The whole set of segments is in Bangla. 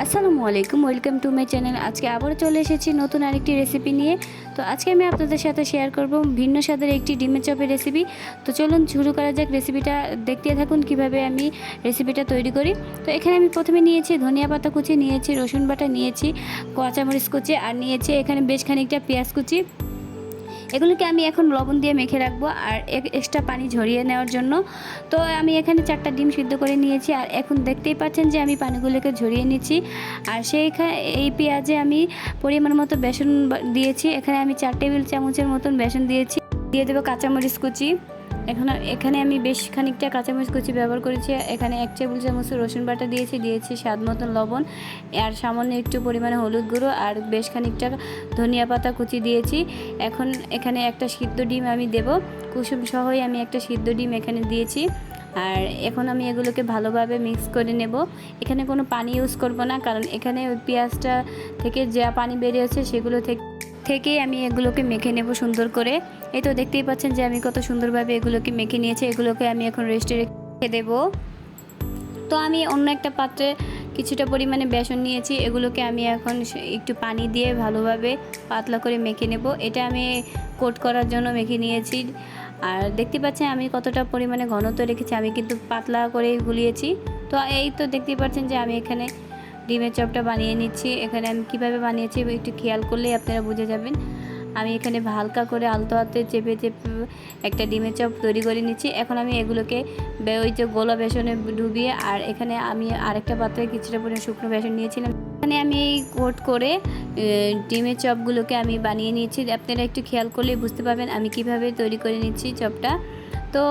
আসসালামু আলাইকুম, ওয়েলকাম টু মাই চ্যানেল। আজকে আবারও চলে এসেছি নতুন আরেকটি রেসিপি নিয়ে। তো আজকে আমি আপনাদের সাথে শেয়ার করব ভিন্ন স্বাদের একটি ডিমের চপের রেসিপি। তো চলুন শুরু করা যাক। রেসিপিটা দেখতে থাকুন কিভাবে আমি রেসিপিটা তৈরি করি। তো এখানে আমি প্রথমে নিয়েছি ধনিয়া পাতা কুচি, নিয়েছি রসুন বাটা, নিয়েছি কাঁচামরিচ কুচি, আর নিয়েছি এখানে বেশ খানিকটা পেঁয়াজ কুচি। এগুলোকে আমি এখন লবণ দিয়ে মেখে রাখবো আর এক্সট্রা পানি ঝরিয়ে নেওয়ার জন্য। তো আমি এখানে 4টা ডিম সিদ্ধ করে নিয়েছি, আর এখন দেখতেই পাচ্ছেন যে আমি পানিগুলোকে ঝরিয়ে নিচ্ছি। আর এই পেঁয়াজে আমি পরিমাণ মতো বেসন দিয়েছি। এখানে আমি 4 টেবিল চামচের মতন বেসন দিয়েছি। দিয়ে দেবো কাঁচামরিচ কুচি। এখানে আমি বেশ খানিকটা কাঁচামরিচ কুচি ব্যবহার করেছি। এখানে 1 টেবিল চামচ রসুন বাটা দিয়েছি স্বাদ মতন লবণ, আর সামান্য একটু পরিমাণে হলুদ গুঁড়ো, আর বেশ খানিকটা ধনিয়া পাতা কুচি দিয়েছি। এখন এখানে একটা সিদ্ধ ডিম আমি দেব, কুসুম সহই আমি একটা সিদ্ধ ডিম এখানে দিয়েছি। আর এখন আমি এগুলোকে ভালোভাবে মিক্স করে নেব। এখানে কোনো পানি ইউজ করব না, কারণ এখানে ওই পেঁয়াজটা থেকে যা পানি বেরিয়েছে সেগুলো থেকেই আমি এগুলোকে মেখে নেব সুন্দর করে। এই তো দেখতেই পাচ্ছেন যে আমি কত সুন্দরভাবে এগুলোকে মেখে নিয়েছি। এগুলোকে আমি এখন রেস্টে রেখে দেবো। তো আমি অন্য একটা পাত্রে কিছুটা পরিমাণে বেসন নিয়েছি। এগুলোকে আমি এখন একটু পানি দিয়ে ভালোভাবে পাতলা করে মেখে নেব। এটা আমি কোট করার জন্য মেখে নিয়েছি। আর দেখতে পাচ্ছেন আমি কতটা পরিমাণে ঘনত্ব রেখেছি, আমি কিন্তু পাতলা করে গুলিয়েছি। তো এই তো দেখতেই পাচ্ছেন যে আমি এখানে ডিমের চপটা বানিয়ে নিচ্ছি। এখানে আমি কিভাবে বানিয়েছি একটু খেয়াল করলেই আপনারা বুঝে যাবেন। আমি এখানে হালকা করে আলতো হাতে চেপে একটা ডিমের চপ তৈরি করে নিচ্ছি। এখন আমি এগুলোকে ওই যে গোলা বেসনে ডুবিয়ে, আর এখানে আমি আরেকটা পাত্রে কিছুটা পরিমাণ শুকনো বেসন নিয়েছিলাম। এখানে আমি এই কোট করে ডিমের চপগুলোকে আমি বানিয়ে নিয়েছি। আপনারা একটু খেয়াল করলেই বুঝতে পারবেন আমি কিভাবে তৈরি করে নিচ্ছি চপটা। তো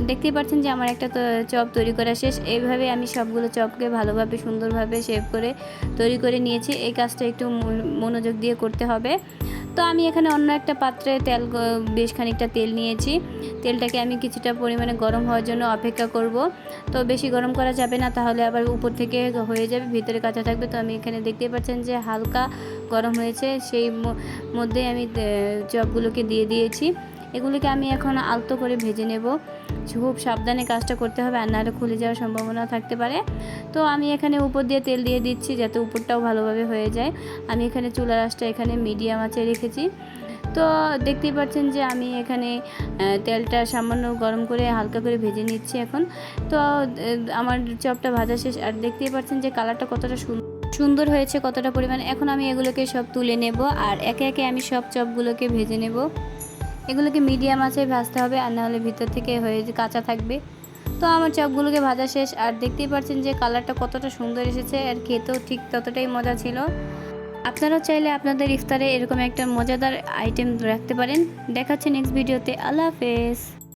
দেখতেই পাচ্ছেন যে আমার একটা চপ তৈরি করা শেষ। এইভাবে আমি সবগুলো চপকে ভালোভাবে সুন্দরভাবে শেপ করে তৈরি করে নিয়েছি। এই কাজটা একটু মনোযোগ দিয়ে করতে হবে। তো আমি এখানে অন্য একটা পাত্রে বেশ খানিকটা তেল নিয়েছি। তেলটাকে আমি কিছুটা পরিমাণে গরম হওয়ার জন্য অপেক্ষা করব। তো বেশি গরম করা যাবে না, তাহলে আবার উপর থেকে হয়ে যাবে, ভিতরে কাঁচা থাকবে। তো আমি এখানে দেখতেই পাচ্ছেন যে হালকা গরম হয়েছে, সেই মধ্যে আমি চপগুলোকে দিয়ে দিয়েছি। এগুলিকে আমি এখন আলতো করে ভেজে নেব। খুব সাবধানে কাজটা করতে হবে, আর নাহলে খুলে যাওয়ার সম্ভাবনা থাকতে পারে। তো আমি এখানে উপর দিয়ে তেল দিয়ে দিচ্ছি যাতে উপরটাও ভালোভাবে হয়ে যায়। আমি এখানে চুলার আঁচটা এখানে মিডিয়াম আঁচে রেখেছি। তো দেখতেই পাচ্ছেন যে আমি এখানে তেলটা সামান্য গরম করে হালকা করে ভেজে নিচ্ছি এখন। তো আমার চপটা ভাজা শেষ, আর দেখতেই পাচ্ছেন যে কালারটা কতটা সুন্দর হয়েছে, কতটা পরিমাণ। এখন আমি এগুলোকে সব তুলে নেব, আর একে একে আমি সব চপগুলোকে ভেজে নেব। এগুলোকে মিডিয়াম আঁচে ভাজতে হবে, আর নাহলে ভিতর থেকে কাঁচা থাকবে। তো আমার চপগুলোকে ভাজা শেষ, আর দেখতেই পাচ্ছেন যে কালারটা কতটা সুন্দর এসেছে, আর খেতেও ঠিক ততটাই মজা ছিল। আপনারাও চাইলে আপনাদের ইফতারে এরকম একটা মজাদার আইটেম রাখতে পারেন। দেখাচ্ছে নেক্সট ভিডিওতে। আল্লাহ হাফেজ।